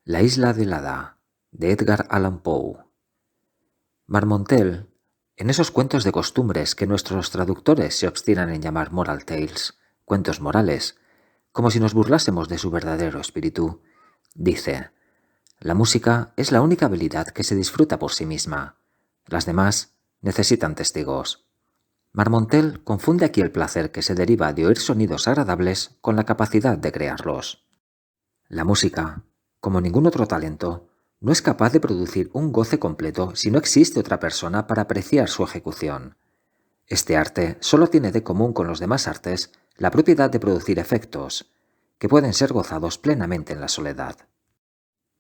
La isla del hada, de Edgar Allan Poe. Marmontel, en esos cuentos de costumbres que nuestros traductores se obstinan en llamar moral tales, cuentos morales, como si nos burlásemos de su verdadero espíritu, dice: la música es la única habilidad que se disfruta por sí misma. Las demás necesitan testigos. Marmontel confunde aquí el placer que se deriva de oír sonidos agradables con la capacidad de crearlos. La música, como ningún otro talento, no es capaz de producir un goce completo si no existe otra persona para apreciar su ejecución. Este arte solo tiene de común con los demás artes la propiedad de producir efectos, que pueden ser gozados plenamente en la soledad.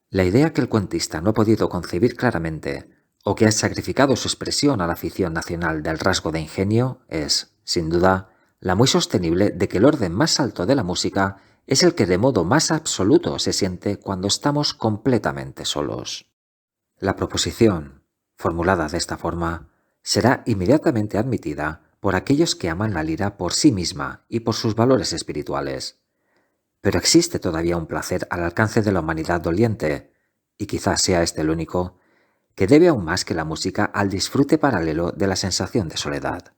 La idea que el cuentista no ha podido concebir claramente, o que ha sacrificado su expresión a la afición nacional del rasgo de ingenio, es, sin duda, la muy sostenible de que el orden más alto de la música es el que de modo más absoluto se siente cuando estamos completamente solos. La proposición, formulada de esta forma, será inmediatamente admitida por aquellos que aman la lira por sí misma y por sus valores espirituales. Pero existe todavía un placer al alcance de la humanidad doliente, y quizás sea este el único, que debe aún más que la música al disfrute paralelo de la sensación de soledad.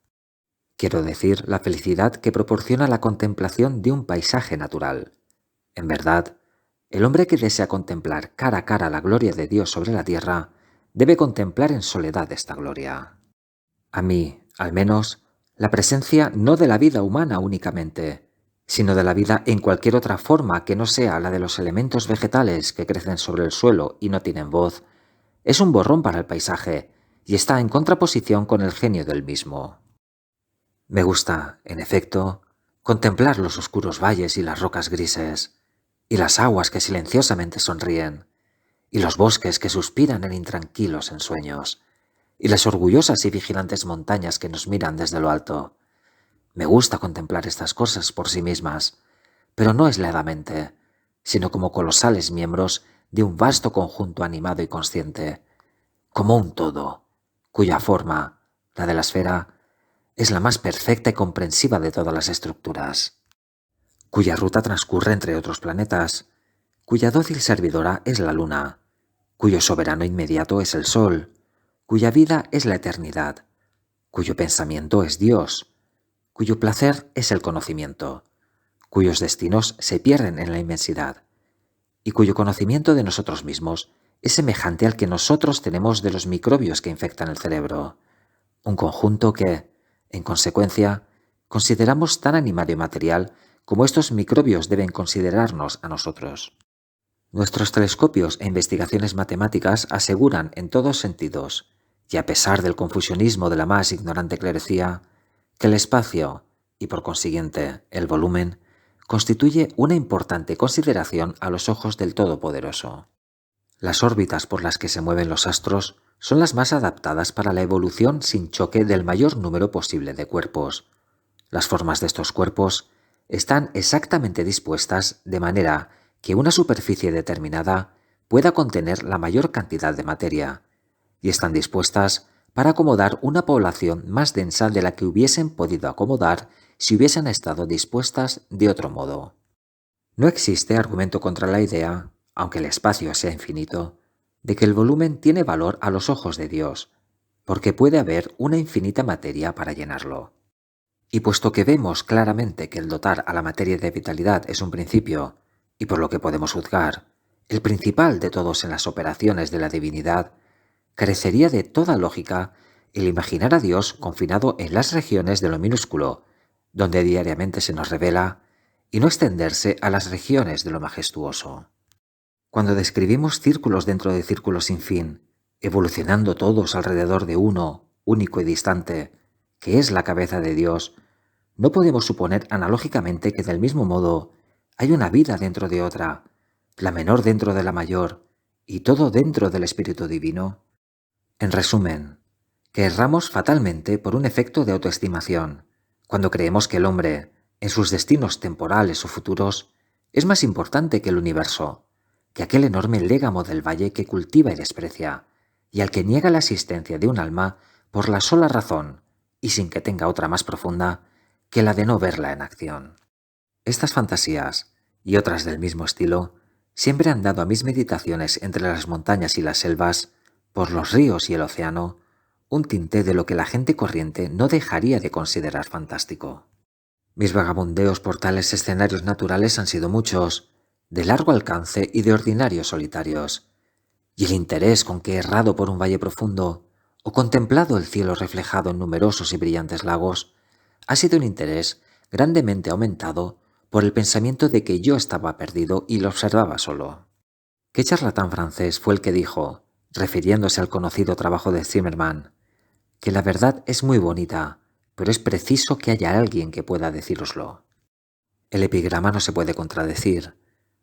Quiero decir, la felicidad que proporciona la contemplación de un paisaje natural. En verdad, el hombre que desea contemplar cara a cara la gloria de Dios sobre la tierra, debe contemplar en soledad esta gloria. A mí, al menos, la presencia no de la vida humana únicamente, sino de la vida en cualquier otra forma que no sea la de los elementos vegetales que crecen sobre el suelo y no tienen voz, es un borrón para el paisaje y está en contraposición con el genio del mismo. Me gusta, en efecto, contemplar los oscuros valles y las rocas grises, y las aguas que silenciosamente sonríen, y los bosques que suspiran en intranquilos ensueños, y las orgullosas y vigilantes montañas que nos miran desde lo alto. Me gusta contemplar estas cosas por sí mismas, pero no aisladamente, sino como colosales miembros de un vasto conjunto animado y consciente, como un todo, cuya forma, la de la esfera, es la más perfecta y comprensiva de todas las estructuras, cuya ruta transcurre entre otros planetas, cuya dócil servidora es la luna, cuyo soberano inmediato es el sol, cuya vida es la eternidad, cuyo pensamiento es Dios, cuyo placer es el conocimiento, cuyos destinos se pierden en la inmensidad, y cuyo conocimiento de nosotros mismos es semejante al que nosotros tenemos de los microbios que infectan el cerebro, un conjunto que, en consecuencia, consideramos tan animado y material como estos microbios deben considerarnos a nosotros. Nuestros telescopios e investigaciones matemáticas aseguran en todos sentidos, y a pesar del confusionismo de la más ignorante clerecía, que el espacio, y por consiguiente el volumen, constituye una importante consideración a los ojos del Todopoderoso. Las órbitas por las que se mueven los astros son las más adaptadas para la evolución sin choque del mayor número posible de cuerpos. Las formas de estos cuerpos están exactamente dispuestas de manera que una superficie determinada pueda contener la mayor cantidad de materia, y están dispuestas para acomodar una población más densa de la que hubiesen podido acomodar si hubiesen estado dispuestas de otro modo. No existe argumento contra la idea, aunque el espacio sea infinito, de que el volumen tiene valor a los ojos de Dios, porque puede haber una infinita materia para llenarlo. Y puesto que vemos claramente que el dotar a la materia de vitalidad es un principio, y por lo que podemos juzgar, el principal de todos en las operaciones de la divinidad, carecería de toda lógica el imaginar a Dios confinado en las regiones de lo minúsculo, donde diariamente se nos revela, y no extenderse a las regiones de lo majestuoso. Cuando describimos círculos dentro de círculos sin fin, evolucionando todos alrededor de uno, único y distante, que es la cabeza de Dios, no podemos suponer analógicamente que del mismo modo hay una vida dentro de otra, la menor dentro de la mayor, y todo dentro del Espíritu Divino. En resumen, que erramos fatalmente por un efecto de autoestimación, cuando creemos que el hombre, en sus destinos temporales o futuros, es más importante que el universo, que aquel enorme légamo del valle que cultiva y desprecia, y al que niega la existencia de un alma por la sola razón, y sin que tenga otra más profunda, que la de no verla en acción. Estas fantasías, y otras del mismo estilo, Siempre han dado a mis meditaciones entre las montañas y las selvas, por los ríos y el océano, un tinte de lo que la gente corriente no dejaría de considerar fantástico. Mis vagabundeos por tales escenarios naturales han sido muchos, de largo alcance y de ordinarios solitarios, y el interés con que he errado por un valle profundo o contemplado el cielo reflejado en numerosos y brillantes lagos ha sido un interés grandemente aumentado por el pensamiento de que yo estaba perdido y lo observaba solo. ¿Qué charlatán francés fue el que dijo, refiriéndose al conocido trabajo de Zimmermann, que la verdad es muy bonita, pero es preciso que haya alguien que pueda decíroslo? El epigrama no se puede contradecir,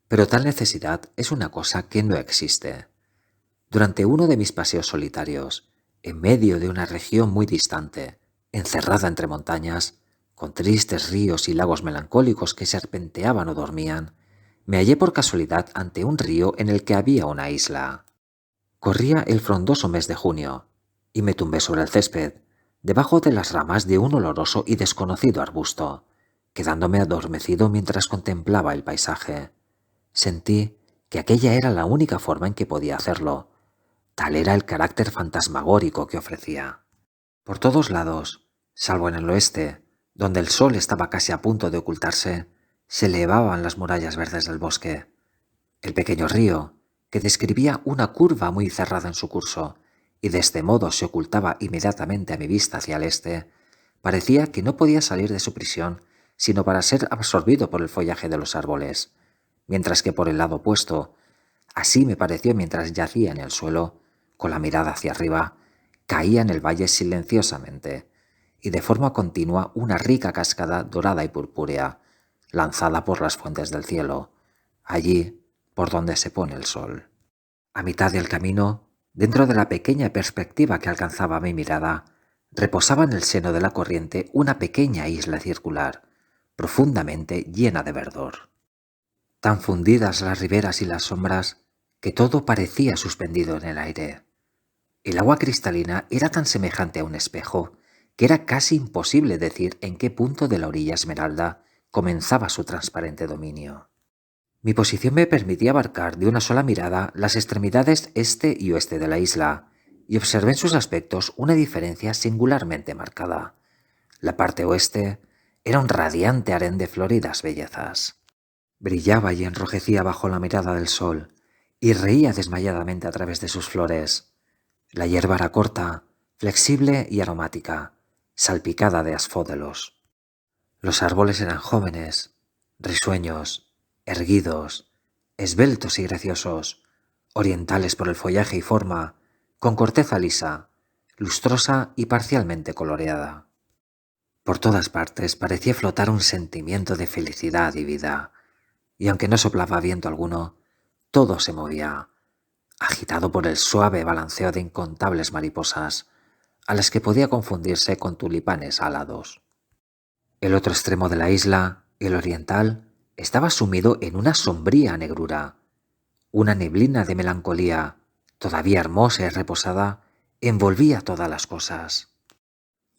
pero tal necesidad es una cosa que no existe. Durante uno de mis paseos solitarios, en medio de una región muy distante, encerrada entre montañas, con tristes ríos y lagos melancólicos que serpenteaban o dormían, me hallé por casualidad ante un río en el que había una isla. Corría el frondoso mes de junio, y me tumbé sobre el césped, debajo de las ramas de un oloroso y desconocido arbusto, quedándome adormecido mientras contemplaba el paisaje. Sentí que aquella era la única forma en que podía hacerlo. Tal era el carácter fantasmagórico que ofrecía. Por todos lados, salvo en el oeste, donde el sol estaba casi a punto de ocultarse, se elevaban las murallas verdes del bosque. El pequeño río, que describía una curva muy cerrada en su curso, y de este modo se ocultaba inmediatamente a mi vista hacia el este, parecía que no podía salir de su prisión sino para ser absorbido por el follaje de los árboles, mientras que por el lado opuesto, así me pareció mientras yacía en el suelo, con la mirada hacia arriba, caía en el valle silenciosamente, y de forma continua una rica cascada dorada y purpúrea, lanzada por las fuentes del cielo, allí por donde se pone el sol. A mitad del camino, dentro de la pequeña perspectiva que alcanzaba mi mirada, reposaba en el seno de la corriente una pequeña isla circular, profundamente llena de verdor. Tan fundidas las riberas y las sombras que todo parecía suspendido en el aire. El agua cristalina era tan semejante a un espejo que era casi imposible decir en qué punto de la orilla esmeralda comenzaba su transparente dominio. Mi posición me permitía abarcar de una sola mirada las extremidades este y oeste de la isla, y observé en sus aspectos una diferencia singularmente marcada. La parte oeste era un radiante harén de floridas bellezas. Brillaba y enrojecía bajo la mirada del sol, y reía desmayadamente a través de sus flores. La hierba era corta, flexible y aromática, salpicada de asfódelos. Los árboles eran jóvenes, risueños, erguidos, esbeltos y graciosos, orientales por el follaje y forma, con corteza lisa, lustrosa y parcialmente coloreada. Por todas partes parecía flotar un sentimiento de felicidad y vida, y aunque no soplaba viento alguno, todo se movía, agitado por el suave balanceo de incontables mariposas, a las que podía confundirse con tulipanes alados. El otro extremo de la isla, el oriental, estaba sumido en una sombría negrura. Una neblina de melancolía, todavía hermosa y reposada, envolvía todas las cosas.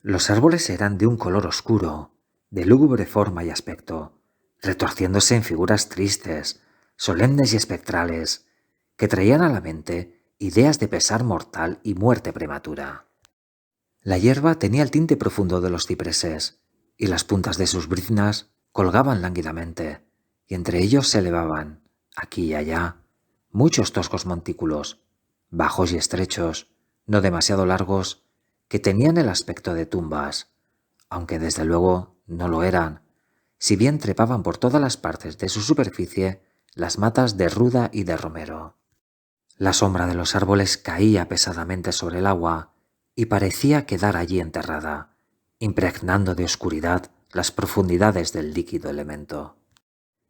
Los árboles eran de un color oscuro, de lúgubre forma y aspecto, retorciéndose en figuras tristes, solemnes y espectrales, que traían a la mente ideas de pesar mortal y muerte prematura. La hierba tenía el tinte profundo de los cipreses, y las puntas de sus briznas colgaban lánguidamente, y entre ellos se elevaban, aquí y allá, muchos toscos montículos, bajos y estrechos, no demasiado largos, que tenían el aspecto de tumbas, aunque desde luego no lo eran, si bien trepaban por todas las partes de su superficie las matas de ruda y de romero. La sombra de los árboles caía pesadamente sobre el agua y parecía quedar allí enterrada, impregnando de oscuridad las profundidades del líquido elemento.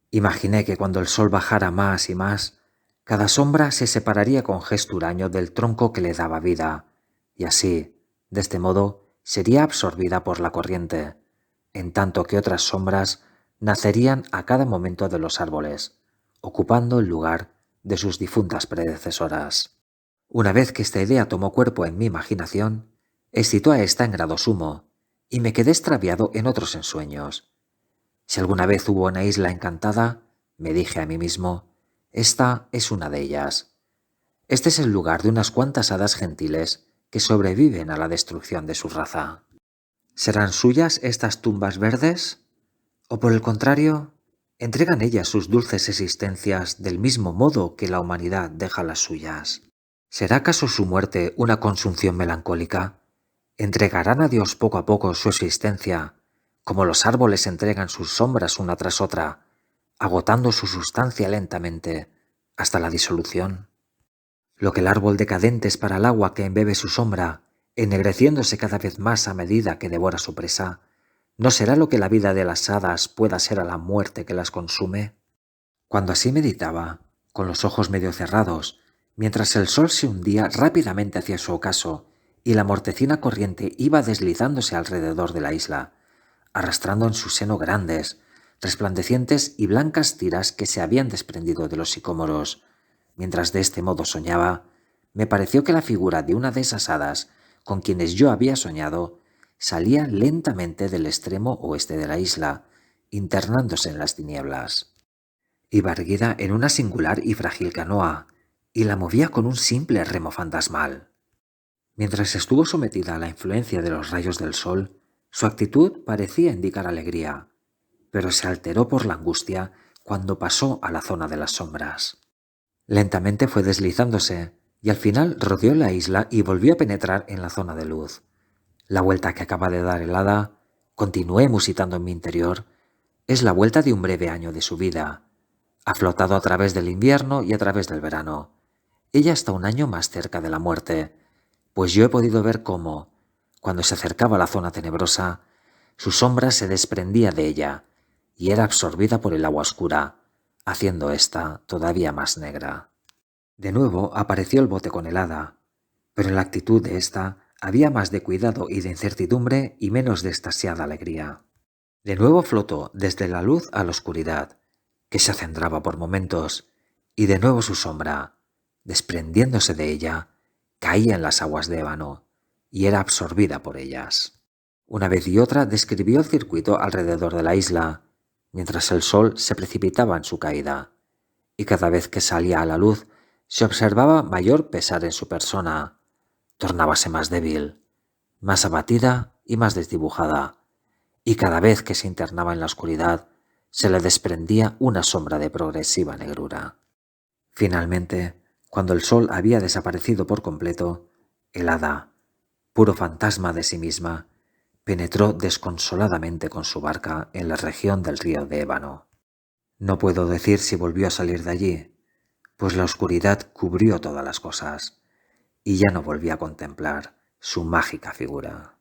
Imaginé que cuando el sol bajara más y más, cada sombra se separaría con gesto huraño del tronco que le daba vida, y así, de este modo, sería absorbida por la corriente, en tanto que otras sombras nacerían a cada momento de los árboles, ocupando el lugar de sus difuntas predecesoras. Una vez que esta idea tomó cuerpo en mi imaginación, excitó a ésta en grado sumo, y me quedé extraviado en otros ensueños. Si alguna vez hubo una isla encantada, me dije a mí mismo, Esta es una de ellas. Este es el lugar de unas cuantas hadas gentiles que sobreviven a la destrucción de su raza. ¿Serán suyas estas tumbas verdes? ¿O por el contrario, entregan ellas sus dulces existencias del mismo modo que la humanidad deja las suyas? ¿Será acaso su muerte una consunción melancólica? ¿Entregarán a Dios poco a poco su existencia, como los árboles entregan sus sombras una tras otra, agotando su sustancia lentamente hasta la disolución? Lo que el árbol decadente es para el agua que embebe su sombra, ennegreciéndose cada vez más a medida que devora su presa, ¿no será lo que la vida de las hadas pueda ser a la muerte que las consume? Cuando así meditaba, con los ojos medio cerrados, mientras el sol se hundía rápidamente hacia su ocaso y la mortecina corriente iba deslizándose alrededor de la isla, arrastrando en su seno grandes, resplandecientes y blancas tiras que se habían desprendido de los sicómoros, mientras de este modo soñaba, me pareció que la figura de una de esas hadas con quienes yo había soñado salía lentamente del extremo oeste de la isla, internándose en las tinieblas. Iba erguida en una singular y frágil canoa, y la movía con un simple remo fantasmal. Mientras estuvo sometida a la influencia de los rayos del sol, su actitud parecía indicar alegría, pero se alteró por la angustia cuando pasó a la zona de las sombras. Lentamente fue deslizándose, y al final rodeó la isla y volvió a penetrar en la zona de luz. La vuelta que acaba de dar el hada, continué musitando en mi interior, es la vuelta de un breve año de su vida. Ha flotado a través del invierno y a través del verano. Ella está un año más cerca de la muerte, pues yo he podido ver cómo, cuando se acercaba a la zona tenebrosa, su sombra se desprendía de ella y era absorbida por el agua oscura, haciendo ésta todavía más negra. De nuevo apareció el bote con el hada, pero en la actitud de ésta había más de cuidado y de incertidumbre y menos de extasiada alegría. De nuevo flotó desde la luz a la oscuridad, que se acendraba por momentos, y de nuevo su sombra, desprendiéndose de ella, caía en las aguas de ébano, y era absorbida por ellas. Una vez y otra describió el circuito alrededor de la isla, mientras el sol se precipitaba en su caída, y cada vez que salía a la luz se observaba mayor pesar en su persona. Tornábase más débil, más abatida y más desdibujada, y cada vez que se internaba en la oscuridad se le desprendía una sombra de progresiva negrura. Finalmente, cuando el sol había desaparecido por completo, el hada, puro fantasma de sí misma, penetró desconsoladamente con su barca en la región del río de Ébano. No puedo decir si volvió a salir de allí, pues la oscuridad cubrió todas las cosas, y ya no volví a contemplar su mágica figura.